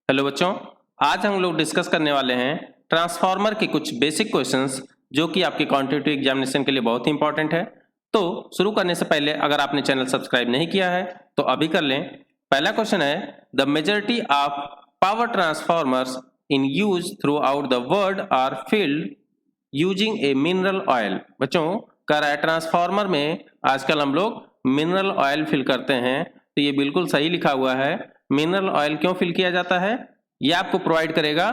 Hello बच्चों, आज हम लोग डिस्कस करने वाले हैं ट्रांसफार्मर के कुछ बेसिक क्वेश्चंस जो कि आपके कॉम्पिटिटिव एग्जामिनेशन के लिए बहुत ही इंपॉर्टेंट है। तो शुरू करने से पहले अगर आपने चैनल सब्सक्राइब नहीं किया है तो अभी कर लें। पहला क्वेश्चन है, the majority of power transformers in use throughout the world are filled using a mineral oil. बच्चों कह रहा है ट्रांसफार्मर में आजकल हम लोग मिनरल ऑयल फिल करते हैं, तो ये बिल्कुल सही लिखा हुआ है। मिनरल ऑयल क्यों फिल किया जाता है? ये आपको प्रोवाइड करेगा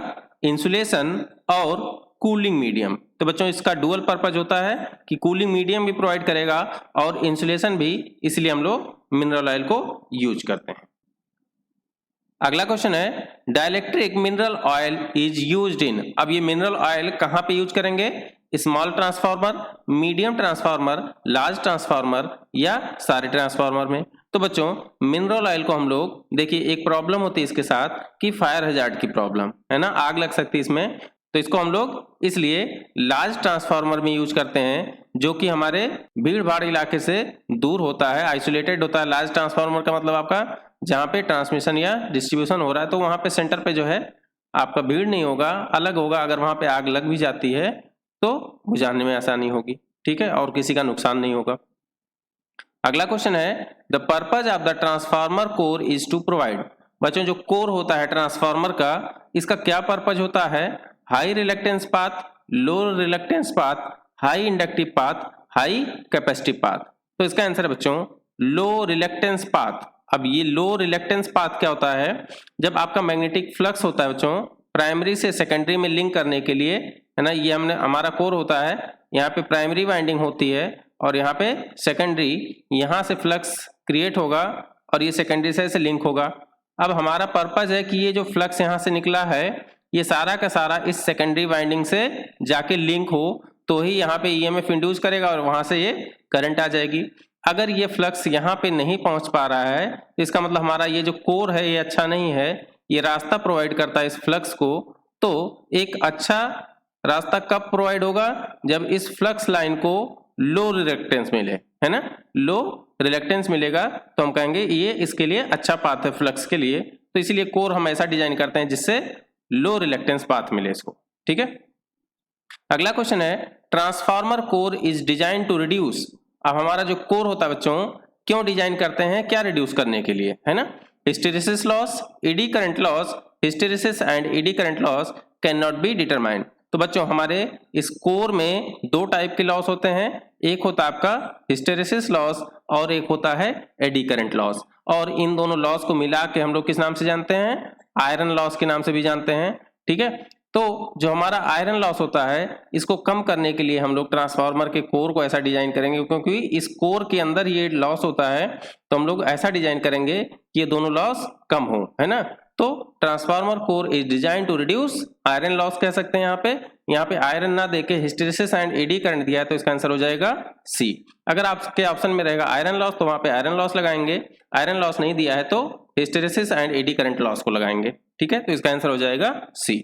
इंसुलेशन और कूलिंग मीडियम। तो बच्चों इसका डुअल पर्पज होता है कि कूलिंग मीडियम भी प्रोवाइड करेगा और इंसुलेशन भी, इसलिए हम लोग मिनरल ऑयल को यूज करते हैं। अगला क्वेश्चन है, dielectric mineral oil is used in. अब ये मिनरल ऑयल कहां पे यूज करेंगे? Small transformer, medium transformer, large transformer या सारे ट्रांसफार्मर में। तो बच्चों मिनरल ऑयल को हम लोग, देखिए एक प्रॉब्लम होती है इसके साथ कि फायर हैजार्ड की प्रॉब्लम है ना, आग लग सकती है इसमें, तो इसको हम लोग इसलिए लार्ज ट्रांसफार्मर में यूज करते हैं जो कि हमारे भीड़ भाड़ इलाके से दूर होता है, आइसोलेटेड होता है। लार्ज ट्रांसफार्मर का मतलब आपका जहाँ पे ट्रांसमिशन या डिस्ट्रीब्यूशन हो रहा है, तो वहां पे सेंटर पे जो है आपका भीड़ नहीं होगा, अलग होगा। अगर वहां पे आग लग भी जाती है तो बुझाने में आसानी होगी, ठीक है, और किसी का नुकसान नहीं होगा। अगला क्वेश्चन है, the purpose of the transformer core is to provide. बच्चों जो कोर होता है ट्रांसफार्मर का, इसका क्या पर्पज होता है? हाई रिलक्टेंस पाथ, लो reluctance path, high inductive path, high capacitive path. तो इसका आंसर है बच्चों लो रिलक्टेंस पाथ। अब ये लो रिलक्टेंस पाथ क्या होता है? जब आपका मैग्नेटिक फ्लक्स होता है बच्चों प्राइमरी से सेकेंडरी में लिंक करने के लिए, है ना, ये हमने हमारा कोर होता है, यहाँ पे प्राइमरी वाइंडिंग होती है और यहाँ पे सेकेंडरी, यहाँ से फ्लक्स क्रिएट होगा और ये सेकेंडरी से ऐसे लिंक होगा। अब हमारा पर्पज है कि ये जो फ्लक्स यहाँ से निकला है ये सारा का सारा इस सेकेंडरी वाइंडिंग से जाके लिंक हो, तो ही यहाँ पे ईएमएफ इंड्यूस करेगा और वहां से ये करंट आ जाएगी। अगर ये फ्लक्स यहाँ पे नहीं पहुंच पा रहा है तो इसका मतलब हमारा ये जो कोर है ये अच्छा नहीं है, ये रास्ता प्रोवाइड करता है इस फ्लक्स को। तो एक अच्छा रास्ता कब प्रोवाइड होगा? जब इस फ्लक्स लाइन को लो रिलक्टेंस मिले, है ना, लो रिलक्टेंस मिलेगा तो हम कहेंगे ये इसके लिए अच्छा पाथ है फ्लक्स के लिए। तो इसीलिए कोर हम ऐसा डिजाइन करते हैं जिससे लो रिलक्टेंस पाथ मिले इसको, ठीक है। अगला क्वेश्चन है, transformer core is design to reduce. अब हमारा जो कोर होता है बच्चों क्यों डिजाइन करते हैं? क्या रिड्यूस करने के लिए, है ना, hysteresis loss, eddy current loss. Hysteresis and eddy current loss can not be determined. तो बच्चों हमारे इस कोर में दो टाइप के लॉस होते हैं, एक होता है आपका हिस्टेरिसिस लॉस और एक होता है एडी करंट लॉस। और इन दोनों लॉस को मिला के हम लोग किस नाम से जानते हैं? आयरन लॉस के नाम से भी जानते हैं, ठीक है। तो जो हमारा आयरन लॉस होता है इसको कम करने के लिए हम लोग ट्रांसफार्मर के कोर को ऐसा डिजाइन करेंगे, क्योंकि इस कोर के अंदर ये लॉस होता है, तो हम लोग ऐसा डिजाइन करेंगे कि ये दोनों लॉस कम हो, है ना। तो transformer core is design to reduce iron loss कह सकते हैं। यहाँ पे आयरन ना देके हिस्टेरिसिस एंड एडी करंट दिया है तो इसका आंसर हो जाएगा सी। अगर आपके ऑप्शन में रहेगा आयरन लॉस तो वहां पे आयरन लॉस लगाएंगे, आयरन लॉस नहीं दिया है तो hysteresis and eddy current loss को लगाएंगे, ठीक है। तो इसका आंसर हो जाएगा सी।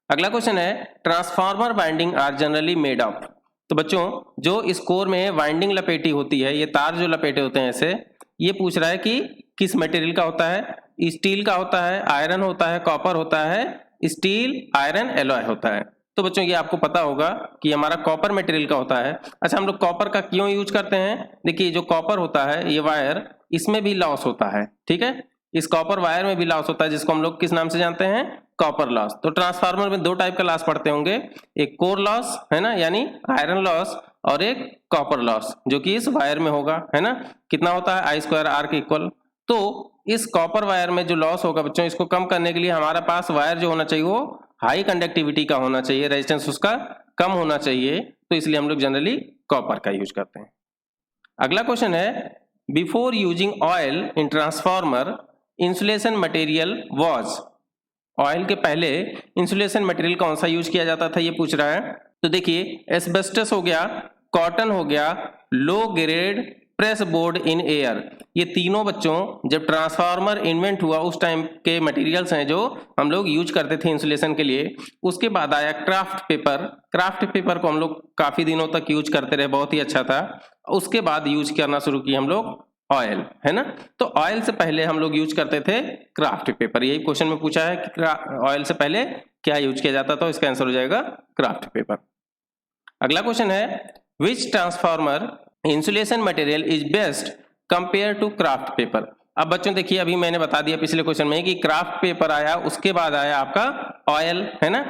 अगला क्वेश्चन है, transformer winding are generally made of. तो बच्चों जो इस कोर में वाइंडिंग लपेटी होती है, ये तार जो लपेटे होते हैं ऐसे, ये पूछ रहा है कि किस मटेरियल का होता है? स्टील का होता है, आयरन होता है, कॉपर होता है, स्टील आयरन एलॉय होता है। तो बच्चों ये आपको पता होगा कि हमारा कॉपर मटेरियल का होता है। अच्छा, हम लोग कॉपर का क्यों यूज करते हैं? देखिए जो कॉपर होता है ये वायर, इसमें भी लॉस होता है, ठीक है, इस कॉपर वायर में भी लॉस होता है जिसको हम लोग किस नाम से जानते हैं? Copper loss. तो ट्रांसफार्मर में दो टाइप का लॉस पड़ते होंगे, एक कोर लॉस, है ना, यानी आयरन लॉस, और एक कॉपर लॉस जो कि इस वायर में होगा, है ना। कितना होता है? I²R के इक्वल। तो इस कॉपर वायर में जो लॉस होगा बच्चों, इसको कम करने के लिए हमारा पास वायर जो होना चाहिए वो हाई कंडक्टिविटी का होना चाहिए, रेजिस्टेंस उसका कम होना चाहिए, तो इसलिए हम लोग जनरली कॉपर का यूज करते हैं। अगला क्वेश्चन है, before using oil in transformer insulation material was. Oil के पहले इंसुलेशन मटेरियल कौन सा यूज किया जाता था ये पूछ रहा है। तो देखिए एस्बेस्टस हो गया, कॉटन हो गया, low grade press board in air, ये तीनों बच्चों जब ट्रांसफार्मर इन्वेंट हुआ उस टाइम के मटेरियल्स हैं जो हम लोग यूज करते थे इंसुलेशन के लिए। उसके बाद आया क्राफ्ट पेपर। क्राफ्ट पेपर को हम लोग काफी दिनों तक यूज करते रहे, बहुत ही अच्छा था। उसके बाद यूज करना शुरू किए हम लोग ऑयल, है ना। तो ऑयल से पहले हम लोग यूज करते थे क्राफ्ट पेपर। यही क्वेश्चन में पूछा है कि ऑयल से पहले क्या यूज किया जाता था, इसका आंसर हो जाएगा क्राफ्ट पेपर। अगला क्वेश्चन है which transformer insulation material is best compare to kraft paper. अब बच्चों देखिए, अभी मैंने बता दिया पिछले क्वेश्चन में कि क्राफ्ट पेपर आया, उसके बाद आया आपका ऑयल, है ना।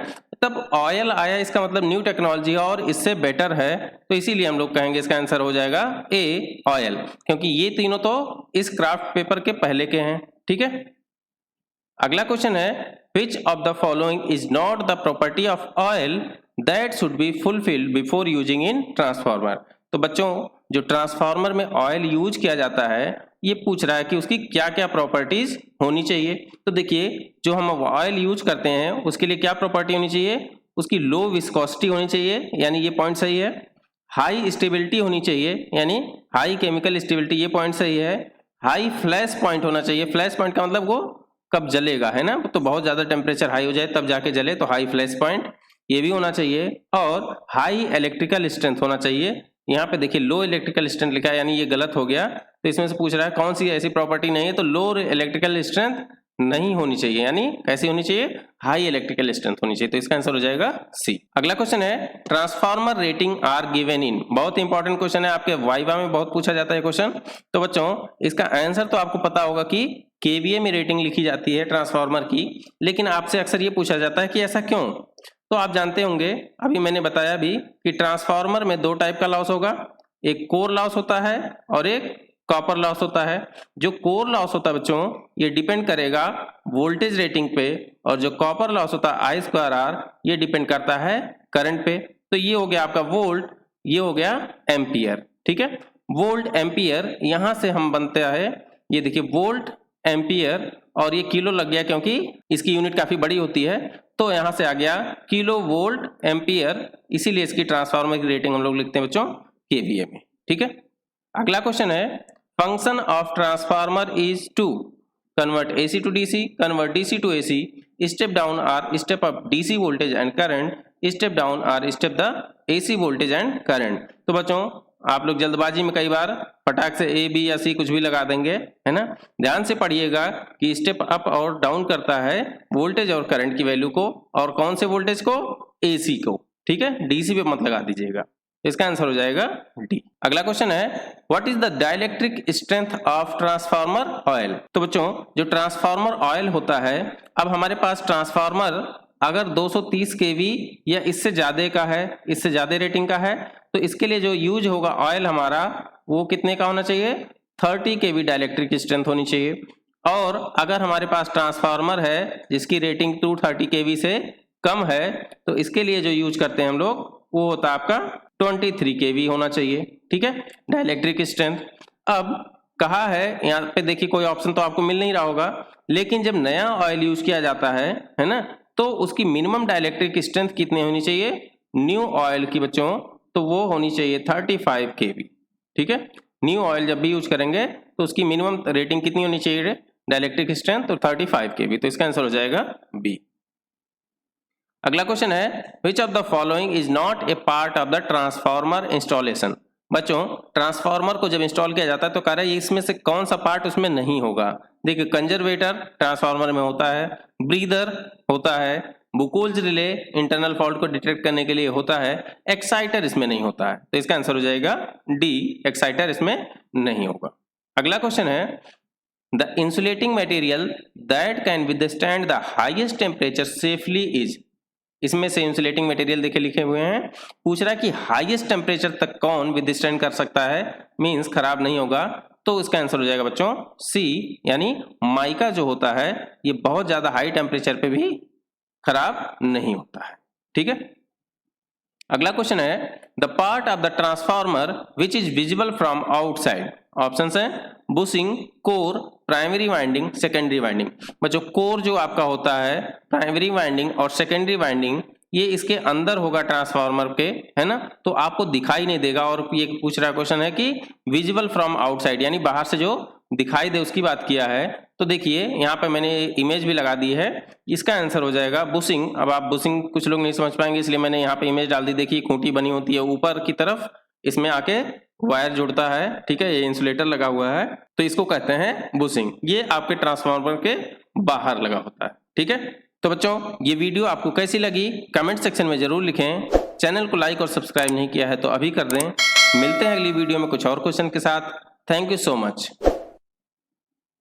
तब ऑयल आया, इसका मतलब न्यू टेक्नोलॉजी और इससे बेटर है, तो इसीलिए हम लोग कहेंगे इसका आंसर हो जाएगा ए ऑयल, क्योंकि ये तीनों तो इस क्राफ्ट पेपर के पहले के हैं, ठीक है। अगला क्वेश्चन है which of the following is not the property of oil that should be fulfilled before using in transformer। तो बच्चों जो ट्रांसफार्मर में ऑयल यूज किया जाता है, ये पूछ रहा है कि उसकी क्या क्या प्रॉपर्टीज होनी चाहिए। तो देखिए, जो हम ऑयल यूज करते हैं उसके लिए क्या प्रॉपर्टी होनी चाहिए, उसकी लो विस्कोसिटी होनी चाहिए, यानी ये पॉइंट सही है। हाई स्टेबिलिटी होनी चाहिए, यानी हाई केमिकल स्टेबिलिटी, ये पॉइंट सही है। हाई फ्लैश पॉइंट होना चाहिए, फ्लैश पॉइंट का मतलब वो कब जलेगा, है ना, तो बहुत ज्यादा टेम्परेचर हाई हो जाए तब जाके जले, तो हाई फ्लैश पॉइंट ये भी होना चाहिए। और हाई इलेक्ट्रिकल स्ट्रेंथ होना चाहिए। यहाँ पे देखिए लो इलेक्ट्रिकल स्ट्रेंथ लिखा है, यानी ये गलत हो गया, तो इसमें से पूछ रहा है कौन सी ऐसी प्रॉपर्टी नहीं है, तो लो इलेक्ट्रिकल स्ट्रेंथ नहीं होनी चाहिए, यानी कैसी होनी चाहिए, हाई इलेक्ट्रिकल स्ट्रेंथ होनी चाहिए, तो इसका आंसर हो जाएगा सी। अगला क्वेश्चन है transformer rating are given in. बहुत इंपॉर्टेंट क्वेश्चन है, आपके वाइवा में बहुत पूछा जाता है क्वेश्चन। तो बच्चों इसका आंसर तो आपको पता होगा कि केवीए में रेटिंग लिखी जाती है ट्रांसफार्मर की, लेकिन आपसे अक्सर ये पूछा जाता है कि ऐसा क्यों। तो आप जानते होंगे, अभी मैंने बताया भी कि ट्रांसफार्मर में दो टाइप का लॉस होगा, एक कोर लॉस होता है और एक कॉपर लॉस होता है। जो कोर लॉस होता है बच्चों, ये डिपेंड करेगा वोल्टेज रेटिंग पे, और जो कॉपर लॉस होता है आई स्क्वायर आर, ये डिपेंड करता है करंट पे। तो ये हो गया आपका वोल्ट, ये हो गया एम्पियर, ठीक है। वोल्ट एम्पियर यहां से हम बनते हैं, ये देखिए वोल्ट एम्पियर, और ये किलो लग गया क्योंकि इसकी यूनिट काफी बड़ी होती है, तो यहां से आ गया किलो वोल्ट एम्पियर, इसीलिए इसकी ट्रांसफार्मर की रेटिंग हम लोग लिखते हैं बच्चों केवीए में, ठीक है। अगला क्वेश्चन है function of transformer is to convert AC to DC, convert DC to AC, step down or step up DC voltage and current, step down or step the AC voltage and current. तो बच्चों आप लोग जल्दबाजी में कई बार फटाक से A B या सी कुछ भी लगा देंगे, है ना। ध्यान से पढ़िएगा कि स्टेप अप और डाउन करता है वोल्टेज और करंट की वैल्यू को, और कौन से वोल्टेज को, एसी को, ठीक है, डीसी पे मत लगा दीजिएगा। इसका आंसर हो जाएगा डी। अगला क्वेश्चन है what is the dielectric strength of transformer oil. तो बच्चों जो ट्रांसफार्मर ऑयल होता है, अब हमारे पास ट्रांसफार्मर अगर 230 केवी या इससे ज्यादा का है, इससे ज्यादा रेटिंग का है, तो इसके लिए जो यूज होगा ऑयल हमारा, वो कितने का होना चाहिए, 30 केवी डाइलेक्ट्रिक स्ट्रेंथ होनी चाहिए। और अगर हमारे पास ट्रांसफार्मर है जिसकी रेटिंग 230 केवी से कम है, तो इसके लिए जो यूज करते हैं हम लोग, वो होता है आपका 23 केवी होना चाहिए, ठीक है, डाइलेक्ट्रिक स्ट्रेंथ। अब कहा है यहाँ पे देखिए, कोई ऑप्शन तो आपको मिल नहीं रहा होगा, लेकिन जब नया ऑयल यूज किया जाता है ना, तो उसकी मिनिमम डाइलेक्ट्रिक स्ट्रेंथ कितनी होनी चाहिए, न्यू ऑयल की बच्चों, तो वो होनी चाहिए 35 केवी, ठीक है। न्यू ऑयल जब भी यूज करेंगे तो उसकी मिनिमम रेटिंग कितनी होनी चाहिए डाइलेक्ट्रिक स्ट्रेंथ, तो 35 केवी, तो इसका आंसर हो जाएगा बी। अगला क्वेश्चन है which of the following is not a part of the transformer installation. बच्चों ट्रांसफार्मर को जब इंस्टॉल किया जाता है तो कह रहा है इसमें से कौन सा पार्ट उसमें नहीं होगा। देखिए कंजर्वेटर ट्रांसफार्मर में होता है, ब्रीदर होता है, बुकोल्स रिले इंटरनल फॉल्ट को डिटेक्ट करने के लिए होता है, एक्साइटर इसमें नहीं होता है, तो इसका आंसर हो जाएगा डी, एक्साइटर इसमें नहीं होगा। अगला क्वेश्चन है the insulating material that can withstand the highest temperature safely is. इसमें से इंसुलेटिंग मटेरियल देखे लिखे हुए हैं, पूछ रहा है कि हाईएस्ट टेम्परेचर तक कौन विदस्टैंड कर सकता है, मींस खराब नहीं होगा, तो इसका आंसर हो जाएगा बच्चों सी, यानी माइका जो होता है ये बहुत ज्यादा हाई टेम्परेचर पे भी खराब नहीं होता है, ठीक है। अगला क्वेश्चन है the part of the transformer which is visible from outside. Option है bushing, core, primary winding, secondary winding. बच्चों कोर जो आपका होता है, प्राइमरी वाइंडिंग और सेकेंडरी वाइंडिंग, ये इसके अंदर होगा ट्रांसफार्मर के, है ना, तो आपको दिखाई नहीं देगा। और ये पूछ रहा क्वेश्चन है कि विजिबल फ्रॉम आउटसाइड, यानी बाहर से जो दिखाई दे उसकी बात किया है। तो देखिए यहाँ पे मैंने इमेज भी लगा दी है, इसका आंसर हो जाएगा बुशिंग। अब आप बुशिंग कुछ लोग नहीं समझ पाएंगे, इसलिए मैंने यहाँ पे इमेज डाल दी। देखिए खूंटी बनी होती है ऊपर की तरफ इसमें आके वायर जुड़ता है, ठीक है, ये इंसुलेटर लगा हुआ है, तो इसको कहते हैं बुशिंग। ये आपके ट्रांसफार्मर के बाहर लगा होता है, ठीक है। तो बच्चों, ये वीडियो आपको कैसी लगी कमेंट सेक्शन में जरूर लिखें। चैनल को लाइक और सब्सक्राइब नहीं किया है तो अभी कर दें। मिलते हैं अगली वीडियो में कुछ और क्वेश्चन के साथ। Thank you so much.